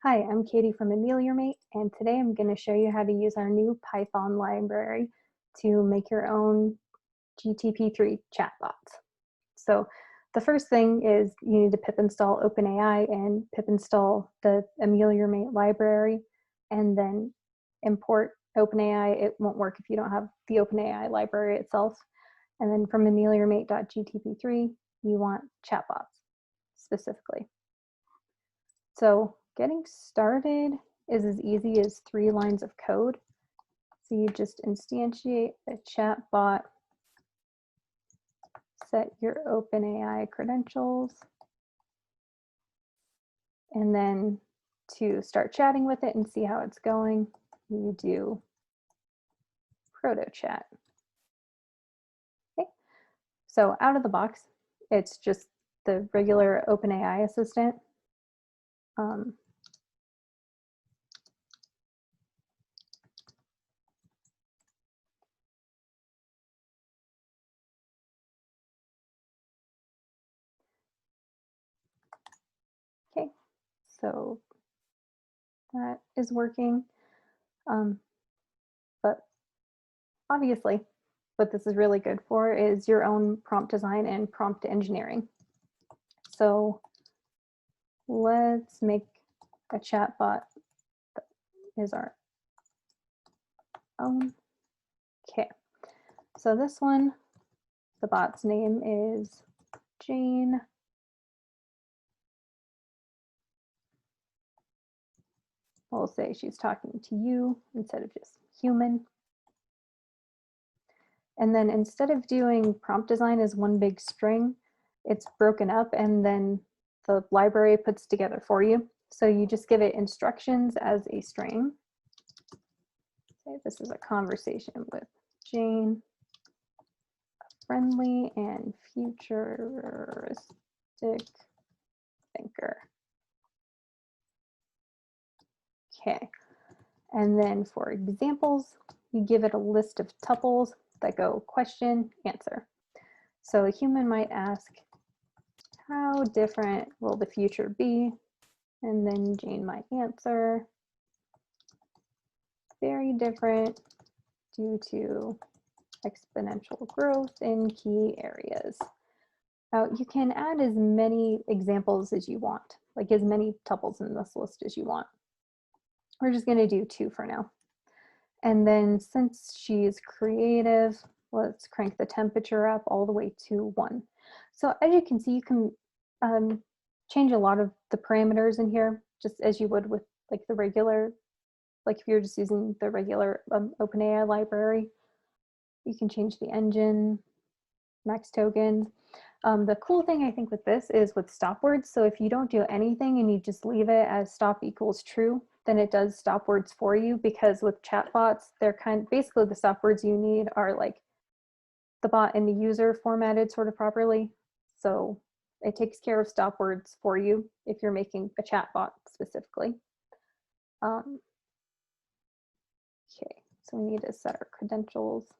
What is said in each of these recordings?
Hi, I'm Katie from AmeliorMate, and today I'm going to show you how to use our new Python library to make your own GPT-3 chatbots. So the first thing is you need to pip install OpenAI and pip install the AmeliorMate library, and then import OpenAI. It won't work if you don't have the OpenAI library itself. And then from AmeliorMate.gtp3, you want chatbots specifically. So getting started is as easy as 3 lines of code. So you just instantiate a chatbot, set your OpenAI credentials, and then to start chatting with it and see how it's going, you do proto chat. Okay. So out of the box, it's just the regular OpenAI assistant. Okay, so that is working. But obviously, what this is really good for is your own prompt design and prompt engineering. So let's make a chatbot that is our own. Okay, so this one, the bot's name is Jane. We'll say she's talking to you instead of just human. And then instead of doing prompt design as one big string, it's broken up and then the library puts together for you. So you just give it instructions as a string. Say this is a conversation with Jane, a friendly and futuristic thinker. Okay, and then for examples, you give it a list of tuples that go question, answer. So a human might ask, how different will the future be? And then Jane might answer, very different due to exponential growth in key areas. Now you can add as many examples as you want, like as many tuples in this list as you want. We're just going to do 2 for now. And then since she's creative, let's crank the temperature up all the way to 1. So as you can see, you can change a lot of the parameters in here, just as you would with like the regular, like if you're just using the regular OpenAI library. You can change the engine, max tokens. The cool thing I think with this is with stop words. So if you don't do anything and you just leave it as stop equals true, then it does stop words for you, because with chatbots, they're basically the stop words you need are like the bot and the user formatted sort of properly. So it takes care of stop words for you if you're making a chatbot specifically. Okay, so we need to set our credentials.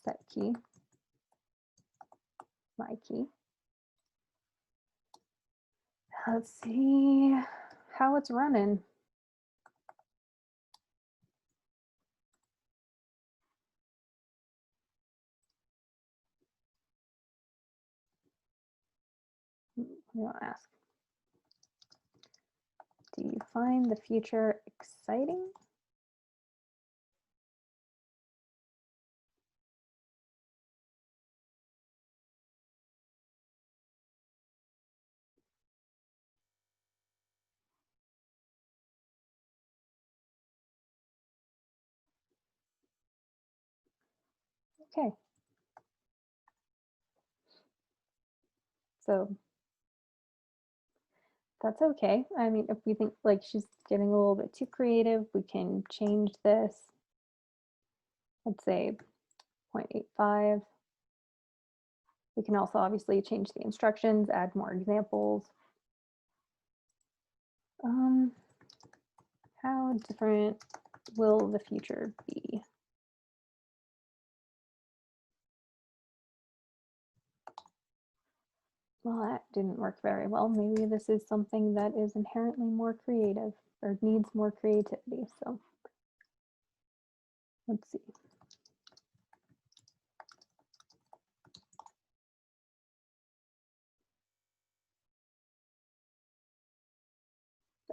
Set key, my key. Let's see how it's running. We'll ask, do you find the future exciting? Okay. So that's okay. I mean, if we think like she's getting a little bit too creative, we can change this. Let's say 0.85. We can also obviously change the instructions, add more examples. How different will the future be? Well, that didn't work very well. Maybe this is something that is inherently more creative or needs more creativity. So let's see.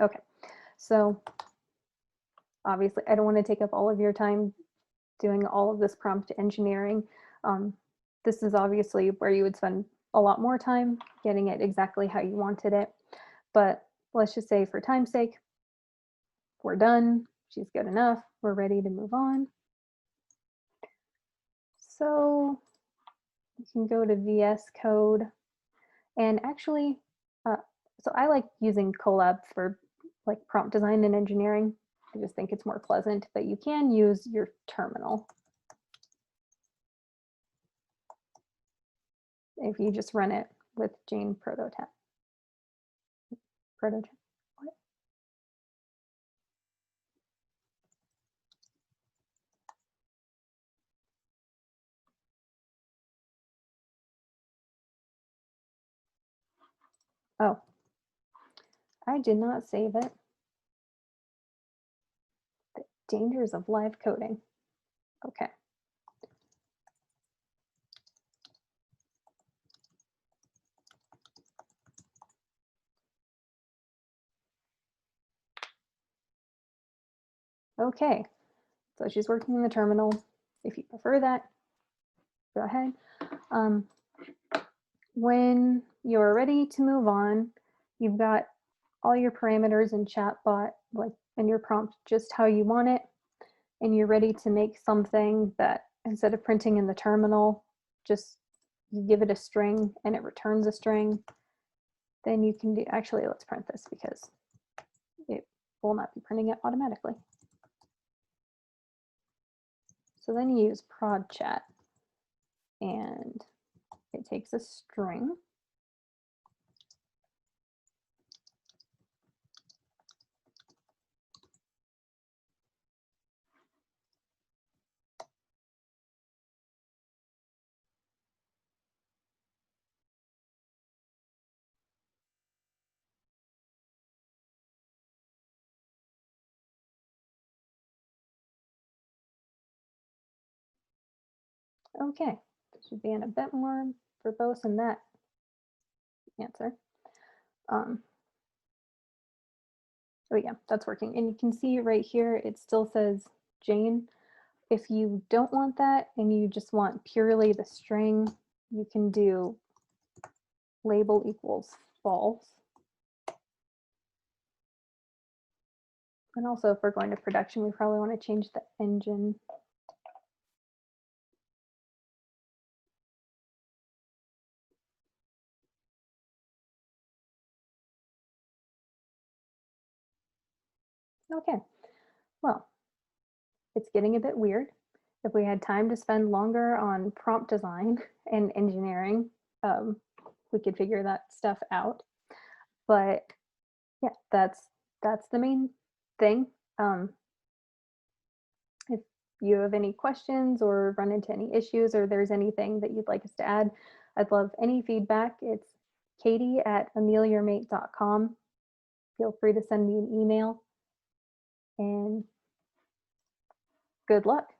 Okay, so obviously I don't want to take up all of your time doing all of this prompt engineering. Um, this is obviously where you would spend a lot more time getting it exactly how you wanted it. But let's just say for time's sake, we're done. She's good enough. We're ready to move on. So you can go to VS Code and actually, uh, so I like using Colab for like prompt design and engineering. I just think it's more pleasant, but you can use your terminal. If you just run it with Jane Prototype. What? Oh, I did not save it. The dangers of live coding. Okay. Okay, so she's working in the terminal. If you prefer that, go ahead. When you're ready to move on, you've got all your parameters in chatbot, like in your prompt, just how you want it, and you're ready to make something that instead of printing in the terminal, just you give it a string and it returns a string. Then you can do, actually, let's print this because it will not be printing it automatically. So then you use prod chat and it takes a string. Okay, should be in a bit more verbose in that answer. Oh yeah, that's working. And you can see right here, it still says Jane. If you don't want that and you just want purely the string, you can do label equals false. And also if we're going to production, we probably want to change the engine. Okay, well, it's getting a bit weird. If we had time to spend longer on prompt design and engineering, we could figure that stuff out. But yeah, that's the main thing. If you have any questions or run into any issues or there's anything that you'd like us to add, I'd love any feedback. It's katie@ameliormate.com. Feel free to send me an email and good luck.